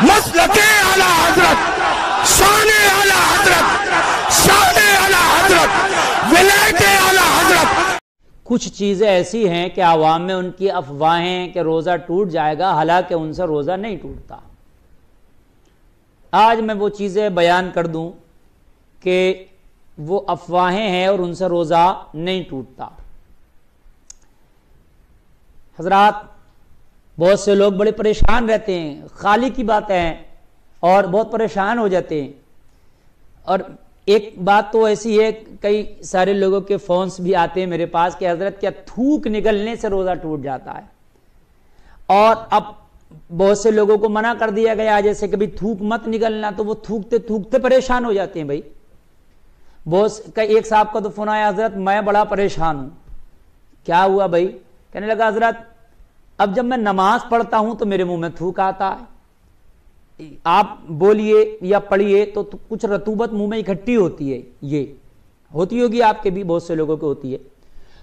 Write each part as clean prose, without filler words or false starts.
مسلک اعلی حضرت، شان اعلی حضرت، شان اعلی حضرت، ولایت اعلی حضرت۔ کچھ چیزیں ایسی ہیں کہ عوام میں ان کی افواہیں کہ روزہ ٹوٹ جائے گا، حالانکہ ان سے روزہ نہیں ٹوٹتا۔ آج میں وہ چیزیں بیان کر دوں کہ وہ افواہیں ہیں اور ان سے روزہ نہیں ٹوٹتا۔ حضرات، بہت سے لوگ بڑے پریشان رہتے ہیں، خالی کی باتیں ہیں اور بہت پریشان ہو جاتے ہیں۔ اور ایک بات تو ایسی ہے، کئی سارے لوگوں کے فونز بھی آتے ہیں میرے پاس کہ حضرت کیا تھوک نکلنے سے روزہ ٹوٹ جاتا ہے؟ اور اب بہت سے لوگوں کو منع کر دیا گیا جیسے کہ بھی تھوک مت نکلنا، تو وہ تھوکتے تھوکتے پریشان ہو جاتے ہیں۔ بھائی ایک صاحب کا تو فون آیا، حضرت میں بڑا پریشان ہوں۔ کیا ہوا بھائی؟ کہنے لگا حضرت اب جب میں نماز پڑھتا ہوں تو میرے منہ میں تھوک آتا ہے، آپ بولیے یا پڑھیے تو کچھ رطوبت منہ میں اکٹھی ہوتی ہے، یہ ہوتی ہوگی آپ کے بھی، بہت سے لوگوں کو ہوتی ہے۔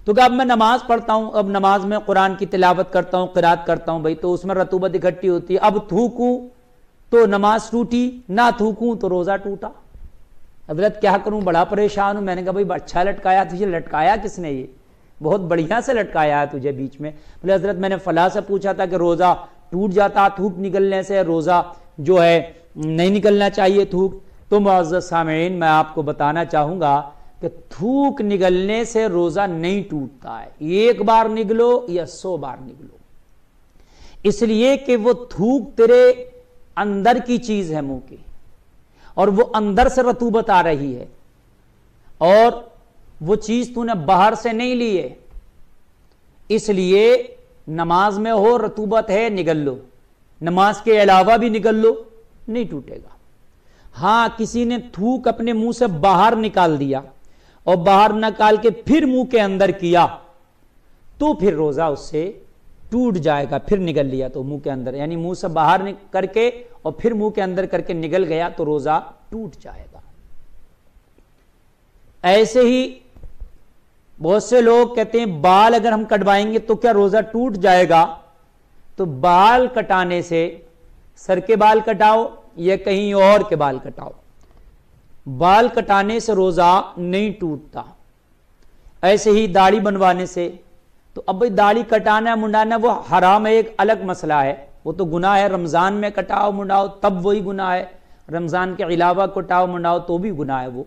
تو کہ اب میں نماز پڑھتا ہوں، اب نماز میں قرآن کی تلاوت کرتا ہوں، قرات کرتا ہوں، بھائی تو اس میں رطوبت اکٹھی ہوتی ہے، اب تھوکوں تو نماز ٹوٹی، نہ تھوکوں تو روزہ ٹوٹا۔ حضرت کیا کروں، بڑا پریشان ہوں۔ میں نے کہا بھائی اچھا لٹکایا تجھے، لٹکایا کس نے؟ یہ بہت بڑھیا سے لٹکایا ہے تجھے بیچ میں۔ بولے حضرت میں نے فلاں سے پوچھا تھا کہ روزہ ٹوٹ جاتا تھوک نکلنے سے، روزہ جو ہے نہیں نکلنا چاہیے تھوک۔ تو معزز سامعین، میں آپ کو بتانا چاہوں گا کہ تھوک نکلنے سے روزہ نہیں ٹوٹتا ہے، ایک بار نکلو یا 100 بار نکلو، اس لیے کہ وہ تھوک تیرے اندر کی چیز ہے منہ کی، اور وہ اندر سے رطوبت آ رہی ہے، اور وہ چیز تو نے باہر سے نہیں لی ہے، اس لیے نماز میں ہو رطوبت ہے نگل لو، نماز کے علاوہ بھی نگل لو، نہیں ٹوٹے گا۔ ہاں کسی نے تھوک اپنے منہ سے باہر نکال دیا اور باہر نکال کے پھر منہ کے اندر کیا تو پھر روزہ اس سے ٹوٹ جائے گا۔ پھر نگل لیا تو منہ کے اندر، یعنی منہ سے باہر کر کے اور پھر منہ کے اندر کر کے نگل گیا تو روزہ ٹوٹ جائے گا۔ ایسے ہی بہت سے لوگ کہتے ہیں بال اگر ہم کٹوائیں گے تو کیا روزہ ٹوٹ جائے گا؟ تو بال کٹانے سے، سر کے بال کٹاؤ یا کہیں اور کے بال کٹاؤ، بال کٹانے سے روزہ نہیں ٹوٹتا۔ ایسے ہی داڑھی بنوانے سے، تو اب بھائی داڑھی کٹانا منڈانا وہ حرام ہے، ایک الگ مسئلہ ہے، وہ تو گناہ ہے۔ رمضان میں کٹاؤ منڈاؤ تب وہی گناہ ہے، رمضان کے علاوہ کٹاؤ منڈاؤ تو بھی گناہ ہے وہ،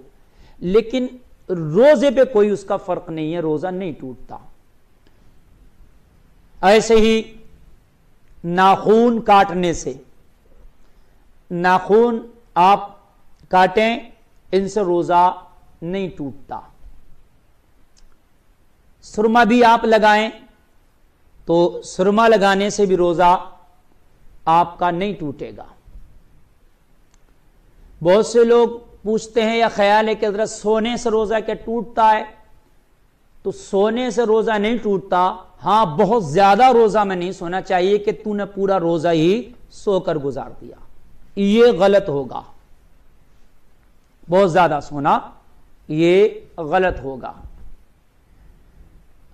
لیکن روزے پہ کوئی اس کا فرق نہیں ہے، روزہ نہیں ٹوٹتا۔ ایسے ہی ناخون کاٹنے سے، ناخون آپ کاٹیں ان سے روزہ نہیں ٹوٹتا۔ سرما بھی آپ لگائیں تو سرما لگانے سے بھی روزہ آپ کا نہیں ٹوٹے گا۔ بہت سے لوگ پوچھتے ہیں یا خیال ہے کہ حضرت سونے سے روزہ کیا ٹوٹتا ہے؟ تو سونے سے روزہ نہیں ٹوٹتا، ہاں بہت زیادہ روزہ میں نہیں سونا چاہیے کہ تو نے پورا روزہ ہی سو کر گزار دیا، یہ غلط ہوگا۔ بہت زیادہ سونا یہ غلط ہوگا۔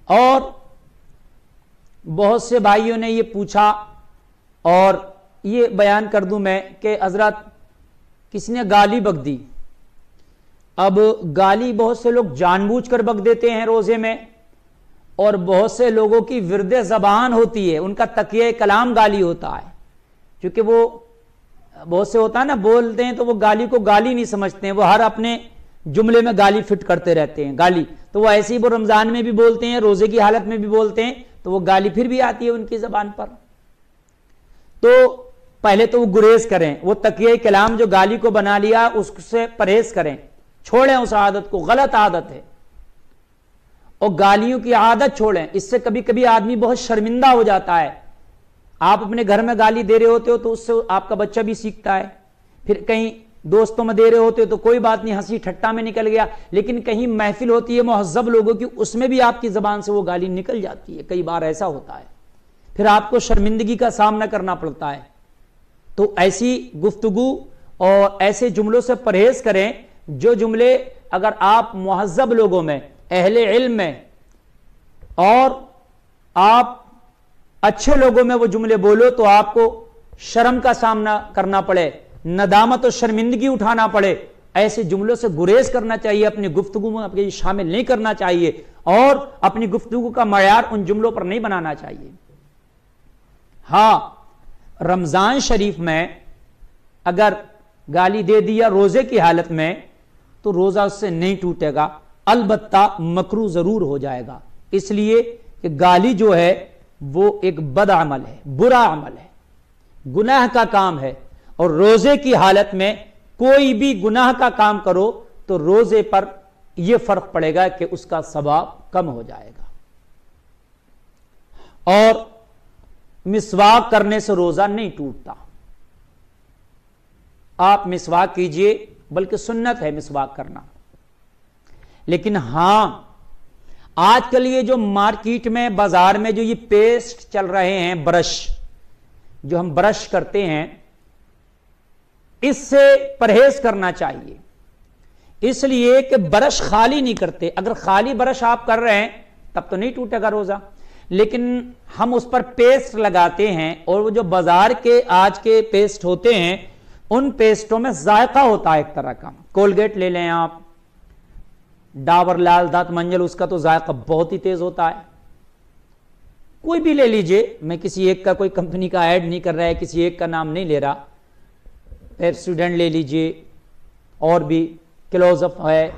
اور بہت سے بھائیوں نے یہ پوچھا اور یہ بیان کر دوں میں کہ حضرت کسی نے گالی بک دی۔ اب گالی بہت سے لوگ جان بوجھ کر بک دیتے ہیں روزے میں، اور بہت سے لوگوں کی ورد زبان ہوتی ہے، ان کا تکیہ کلام گالی ہوتا ہے، کیونکہ وہ بہت سے ہوتا ہے نا بولتے ہیں تو وہ گالی کو گالی نہیں سمجھتے ہیں، وہ ہر اپنے جملے میں گالی فٹ کرتے رہتے ہیں، گالی تو وہ ایسے ہی وہ رمضان میں بھی بولتے ہیں، روزے کی حالت میں بھی بولتے ہیں، تو وہ گالی پھر بھی آتی ہے ان کی زبان پر۔ تو پہلے تو وہ گریز کریں، وہ تکیہ کلام جو گالی کو بنا لیا اس سے پرہیز کریں، چھوڑیں اس عادت کو، غلط عادت ہے، اور گالیوں کی عادت چھوڑیں۔ اس سے کبھی کبھی آدمی بہت شرمندہ ہو جاتا ہے، آپ اپنے گھر میں گالی دے رہے ہوتے ہو تو اس سے آپ کا بچہ بھی سیکھتا ہے، پھر کہیں دوستوں میں دے رہے ہوتے ہو تو کوئی بات نہیں، ہنسی ٹھٹا میں نکل گیا، لیکن کہیں محفل ہوتی ہے مہذب لوگوں کی، اس میں بھی آپ کی زبان سے وہ گالی نکل جاتی ہے، کئی بار ایسا ہوتا ہے، پھر آپ کو شرمندگی کا سامنا کرنا پڑتا ہے۔ تو ایسی گفتگو اور ایسے جملوں سے پرہیز کریں، جو جملے اگر آپ مہذب لوگوں میں، اہل علم میں اور آپ اچھے لوگوں میں وہ جملے بولو تو آپ کو شرم کا سامنا کرنا پڑے، ندامت و شرمندگی اٹھانا پڑے، ایسے جملوں سے گریز کرنا چاہیے، اپنی گفتگو میں شامل نہیں کرنا چاہیے، اور اپنی گفتگو کا معیار ان جملوں پر نہیں بنانا چاہیے۔ ہاں، رمضان شریف میں اگر گالی دے دیا روزے کی حالت میں تو روزہ اس سے نہیں ٹوٹے گا، البتہ مکروہ ضرور ہو جائے گا، اس لیے کہ گالی جو ہے وہ ایک بد عمل ہے، برا عمل ہے، گناہ کا کام ہے، اور روزے کی حالت میں کوئی بھی گناہ کا کام کرو تو روزے پر یہ فرق پڑے گا کہ اس کا ثواب کم ہو جائے گا۔ اور مسواک کرنے سے روزہ نہیں ٹوٹتا، آپ مسواک کیجئے، بلکہ سنت ہے مسواک کرنا، لیکن ہاں آج کل یہ جو مارکیٹ میں بازار میں جو یہ پیسٹ چل رہے ہیں، برش جو ہم برش کرتے ہیں، اس سے پرہیز کرنا چاہیے، اس لیے کہ برش خالی نہیں کرتے، اگر خالی برش آپ کر رہے ہیں تب تو نہیں ٹوٹے گا روزہ، لیکن ہم اس پر پیسٹ لگاتے ہیں، اور وہ جو بازار کے آج کے پیسٹ ہوتے ہیں ان پیسٹوں میں ذائقہ ہوتا ہے ایک طرح کا، کولگیٹ لے لیں آپ، ڈابر لال دانت منجن، اس کا تو ذائقہ بہت ہی تیز ہوتا ہے، کوئی بھی لے لیجئے، میں کسی ایک کا کوئی کمپنی کا ایڈ نہیں کر رہا ہے، کسی ایک کا نام نہیں لے رہا، پیپسوڈینٹ لے لیجئے، اور بھی کلوز اپ ہے،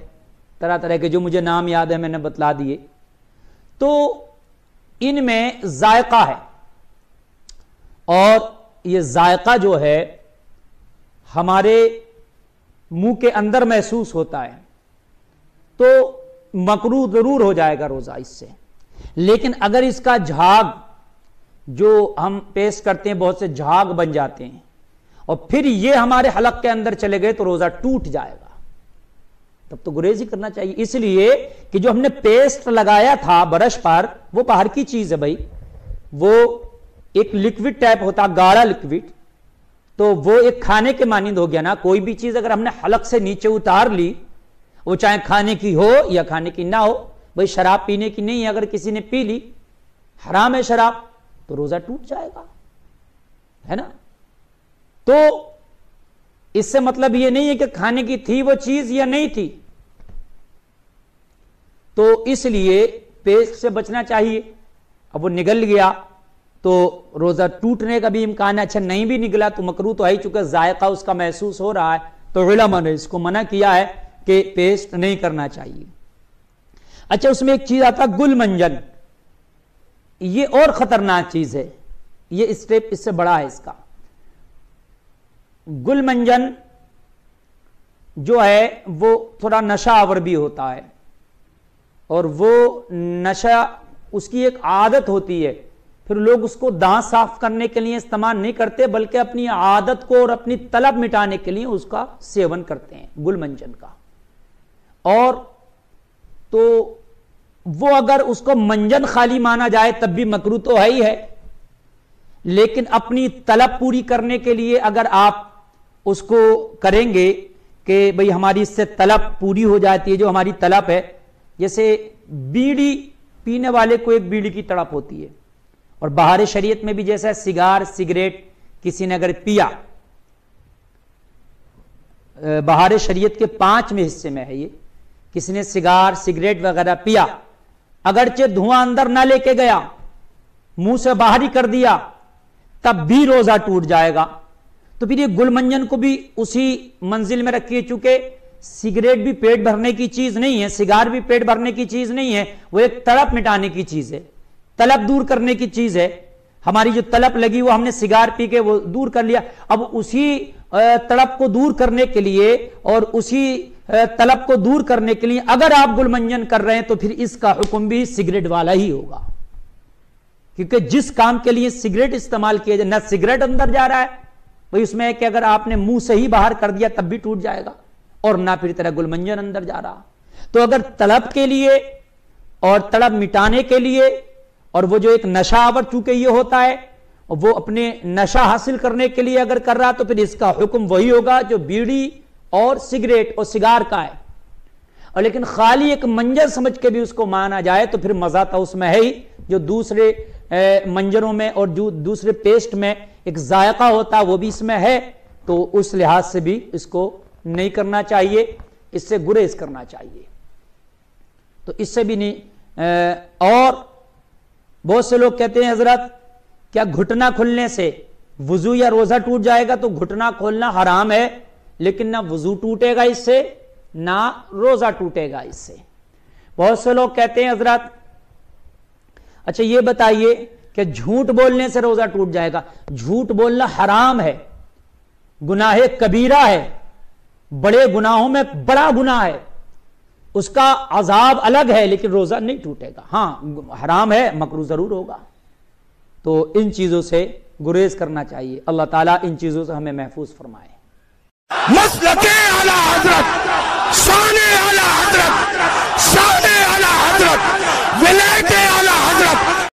طرح طرح کے جو مجھے نام یاد ہے میں نے بتلا دیے، تو ان میں ذائقہ ہے، اور یہ ذائقہ جو ہے ہمارے منہ کے اندر محسوس ہوتا ہے، تو مکروہ ضرور ہو جائے گا روزہ اس سے۔ لیکن اگر اس کا جھاگ جو ہم پیسٹ کرتے ہیں بہت سے جھاگ بن جاتے ہیں اور پھر یہ ہمارے حلق کے اندر چلے گئے تو روزہ ٹوٹ جائے گا، تب تو گریز ہی کرنا چاہیے، اس لیے کہ جو ہم نے پیسٹ لگایا تھا برش پر وہ باہر کی چیز ہے بھائی، وہ ایک لکوڈ ٹائپ ہوتا، گاڑھا لکوڈ، تو وہ ایک کھانے کے مانند ہو گیا نا، کوئی بھی چیز اگر ہم نے حلق سے نیچے اتار لی، وہ چاہے کھانے کی ہو یا کھانے کی نہ ہو، بھائی شراب پینے کی نہیں ہے، اگر کسی نے پی لی، حرام ہے شراب، تو روزہ ٹوٹ جائے گا، ہے نا؟ تو اس سے مطلب یہ نہیں ہے کہ کھانے کی تھی وہ چیز یا نہیں تھی، تو اس لیے پیسٹ سے بچنا چاہیے، اب وہ نگل گیا تو روزہ ٹوٹنے کا بھی امکان ہے، اچھا نہیں بھی نگلا تو مکروہ تو ہے ہی، چونکہ ذائقہ اس کا محسوس ہو رہا ہے، تو علماء نے اس کو منع کیا ہے کہ پیسٹ نہیں کرنا چاہیے۔ اچھا، اس میں ایک چیز آتا گل منجن، یہ اور خطرناک چیز ہے، یہ اسٹیپ اس سے بڑا ہے اس کا۔ گل منجن جو ہے وہ تھوڑا نشہ آور بھی ہوتا ہے، اور وہ نشہ اس کی ایک عادت ہوتی ہے، پھر لوگ اس کو دانت صاف کرنے کے لیے استعمال نہیں کرتے بلکہ اپنی عادت کو اور اپنی طلب مٹانے کے لیے اس کا سیون کرتے ہیں گل منجن کا، اور تو وہ اگر اس کو منجن خالی مانا جائے تب بھی مکروہ تو ہے ہی ہے، لیکن اپنی طلب پوری کرنے کے لیے اگر آپ اس کو کریں گے کہ بھئی ہماری اس سے طلب پوری ہو جاتی ہے، جو ہماری طلب ہے، جیسے بیڑی پینے والے کو ایک بیڑی کی تڑپ ہوتی ہے، اور بہار شریعت میں بھی جیسا سگار سگریٹ کسی نے اگر پیا، بہار شریعت کے 5 حصے میں ہے یہ، کسی نے سگار سگریٹ وغیرہ پیا، اگرچہ دھواں اندر نہ لے کے گیا، منہ سے باہر ہی کر دیا، تب بھی روزہ ٹوٹ جائے گا۔ تو پھر یہ گل منجن کو بھی اسی منزل میں رکھیے، چونکہ سگریٹ بھی پیٹ بھرنے کی چیز نہیں ہے، سگار بھی پیٹ بھرنے کی چیز نہیں ہے، وہ ایک طلب مٹانے کی چیز ہے، طلب دور کرنے کی چیز ہے، ہماری جو طلب لگی وہ ہم نے سگار پی کے وہ دور کر لیا، اب اسی طلب کو دور کرنے کے لیے اور اسی طلب کو دور کرنے کے لیے اگر آپ گل منجن کر رہے ہیں تو پھر اس کا حکم بھی سگریٹ والا ہی ہوگا، کیونکہ جس کام کے لیے سگریٹ استعمال کیا جائے، نہ سگریٹ اندر جا رہا ہے بھئی، اس میں ہے کہ اگر آپ نے منہ سے ہی باہر کر دیا تب بھی ٹوٹ جائے گا، اور نہ پھر طرح گل منجن اندر جا رہا۔ تو اگر طلب کے لیے اور طلب مٹانے کے لیے، اور وہ جو ایک نشہ آور چونکہ یہ ہوتا ہے، وہ اپنے نشہ حاصل کرنے کے لیے اگر کر رہا تو پھر اس کا حکم وہی ہوگا جو بیڑی اور سگریٹ اور سگار کا ہے، اور لیکن خالی ایک منجر سمجھ کے بھی اس کو مانا جائے تو پھر مزہ تو اس میں ہے ہی، جو دوسرے منجروں میں اور جو دوسرے پیسٹ میں ایک ذائقہ ہوتا ہے وہ بھی اس میں ہے، تو اس لحاظ سے بھی اس کو نہیں کرنا چاہیے، اس سے گریز کرنا چاہیے، تو اس سے بھی نہیں۔ اور بہت سے لوگ کہتے ہیں حضرت کیا گھٹنا کھلنے سے وضو یا روزہ ٹوٹ جائے گا؟ تو گھٹنا کھولنا حرام ہے، لیکن نہ وضو ٹوٹے گا اس سے نہ روزہ ٹوٹے گا اس سے۔ بہت سے لوگ کہتے ہیں حضرت اچھا یہ بتائیے کہ جھوٹ بولنے سے روزہ ٹوٹ جائے گا؟ جھوٹ بولنا حرام ہے، گناہ کبیرہ ہے، بڑے گناہوں میں بڑا گناہ ہے، اس کا عذاب الگ ہے، لیکن روزہ نہیں ٹوٹے گا۔ ہاں حرام ہے، مکروہ ضرور ہوگا، تو ان چیزوں سے گریز کرنا چاہیے۔ اللہ تعالیٰ ان چیزوں سے ہمیں محفوظ فرمائے۔ مسلک اعلی حضرت، شان اعلی حضرت، شان اعلی حضرت، ولایت اعلی